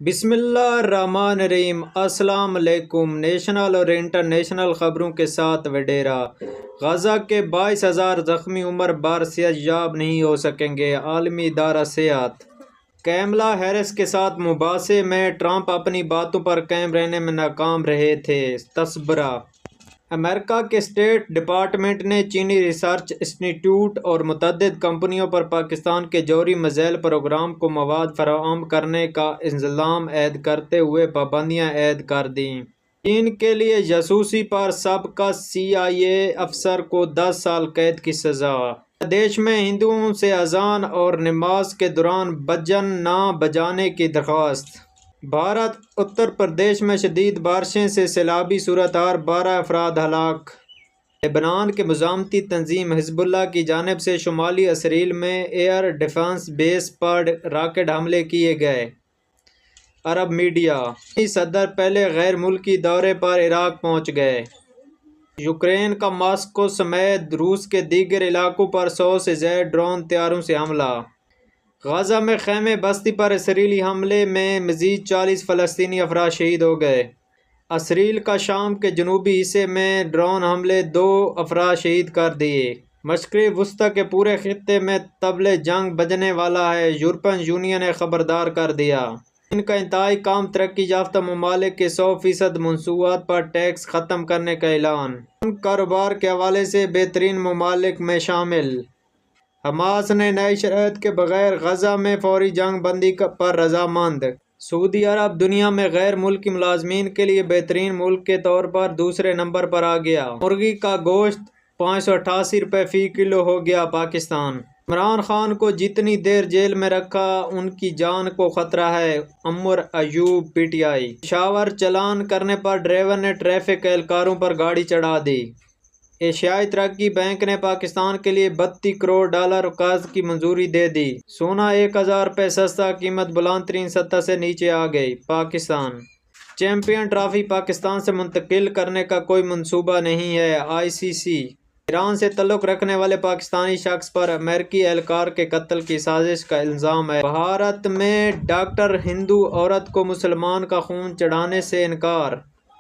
بسم اللہ الرحمن الرحیم۔ السلام علیکم۔ نیشنل اور انٹرنیشنل خبروں کے ساتھ وڈیرا۔ غزہ کے 22,000 زخمی عمر بھر صحت یاب نہیں ہو سکیں گے، عالمی ادارہ صحت۔ کیملا ہیرس کے ساتھ مباحثے میں ٹرمپ اپنی باتوں پر قائم رہنے میں ناکام رہے تھے، تصبرہ۔ امریکہ کے اسٹیٹ ڈپارٹمنٹ نے چینی ریسرچ انسٹی ٹیوٹ اور متعدد کمپنیوں پر پاکستان کے جوہری میزائل پروگرام کو مواد فراہم کرنے کا الزام عائد کرتے ہوئے پابندیاں عائد کر دیں۔ چین کے لیے جاسوسی پر سابقہ CIA افسر کو 10 سال قید کی سزا۔ دیش میں ہندوؤں سے اذان اور نماز کے دوران بجن نہ بجانے کی درخواست۔ بھارت اتر پردیش میں شدید بارشیں سے سیلابی صورتحال، 12 افراد ہلاک۔ لبنان کی مزاحمتی تنظیم حزب اللہ کی جانب سے شمالی اسرائیل میں ایئر ڈیفنس بیس پر راکٹ حملے کیے گئے۔ عرب میڈیا۔ صدر پہلے غیر ملکی دورے پر عراق پہنچ گئے۔ یوکرین کا ماسکو سمیت روس کے دیگر علاقوں پر 100 سے زائد ڈرون طیاروں سے حملہ۔ غزہ میں خیمہ بستی پر اسرائیلی حملے میں مزید 40 فلسطینی افراد شہید ہو گئے۔ اسرائیل کا شام کے جنوبی حصے میں ڈرون حملے 2 افراد شہید کر دیے۔ مشرق وسطی کے پورے خطے میں طبلِ جنگ بجنے والا ہے، یورپین یونین نے خبردار کر دیا۔ ان کا انتہائی کم ترقی یافتہ ممالک کے 100% مصنوعات پر ٹیکس ختم کرنے کا اعلان۔ کاروبار کے حوالے سے بہترین ممالک میں شامل۔ حماس نے نئی شرائط کے بغیر غزہ میں فوری جنگ بندی پر رضامند۔ سعودی عرب دنیا میں غیر ملکی ملازمین کے لیے بہترین ملک کے طور پر دوسرے نمبر پر آ گیا۔ مرغی کا گوشت 588 روپے فی کلو ہو گیا۔ پاکستان۔ عمران خان کو جتنی دیر جیل میں رکھا ان کی جان کو خطرہ ہے، عمر ایوب PTI۔ پشاور چالان کرنے پر ڈرائیور نے ٹریفک اہلکاروں پر گاڑی چڑھا دی۔ ایشیائی ترقی بینک نے پاکستان کے لیے $32 کروڑ قرض کی منظوری دے دی۔ سونا 1,000 روپے سستا، قیمت بلند ترین سطح سے نیچے آ گئی۔ پاکستان۔ چیمپئن ٹرافی پاکستان سے منتقل کرنے کا کوئی منصوبہ نہیں ہے، ICC۔ ایران سے تعلق رکھنے والے پاکستانی شخص پر امریکی اہلکار کے قتل کی سازش کا الزام ہے۔ بھارت میں ڈاکٹر ہندو عورت کو مسلمان کا خون چڑھانے سے انکار۔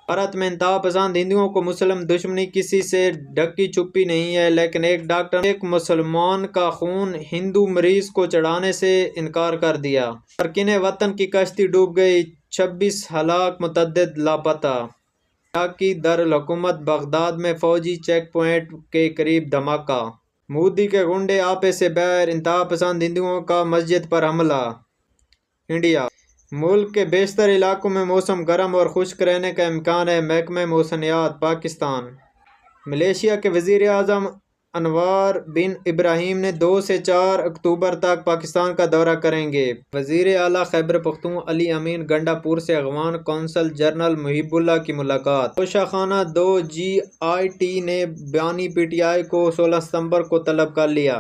بھارت میں انتہا پسند ہندوؤں کو مسلم دشمنی کسی سے ڈھکی چھپی نہیں ہے، لیکن ایک ڈاکٹر نے ایک مسلمان کا خون ہندو مریض کو چڑھانے سے انکار کر دیا۔ تارکین وطن کی کشتی ڈوب گئی، 26 ہلاک، متعدد لاپتہ۔ عراقی دارالحکومت بغداد میں فوجی چیک پوائنٹ کے قریب دھماکہ۔ مودی کے غنڈے آپے سے باہر، انتہا پسند ہندوؤں کا مسجد پر حملہ۔ انڈیا۔ ملک کے بیشتر علاقوں میں موسم گرم اور خشک رہنے کا امکان ہے، محکمہ موسمیات۔ پاکستان۔ ملائیشیا کے وزیر اعظم انور بن ابراہیم نے 2 سے 4 اکتوبر تک پاکستان کا دورہ کریں گے۔ وزیر اعلیٰ خیبر پختونخوا علی امین گنڈا پور سے افغان قونصل جنرل محب اللہ کی ملاقات۔ گوشہ خانہ 2GIT نے بانی PTI کو 16 ستمبر کو طلب کر لیا۔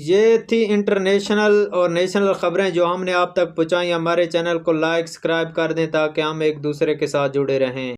یہ تھی انٹرنیشنل اور نیشنل خبریں جو ہم نے آپ تک پہنچائیں۔ ہمارے چینل کو لائک، سبسکرائب کر دیں تاکہ ہم ایک دوسرے کے ساتھ جڑے رہیں۔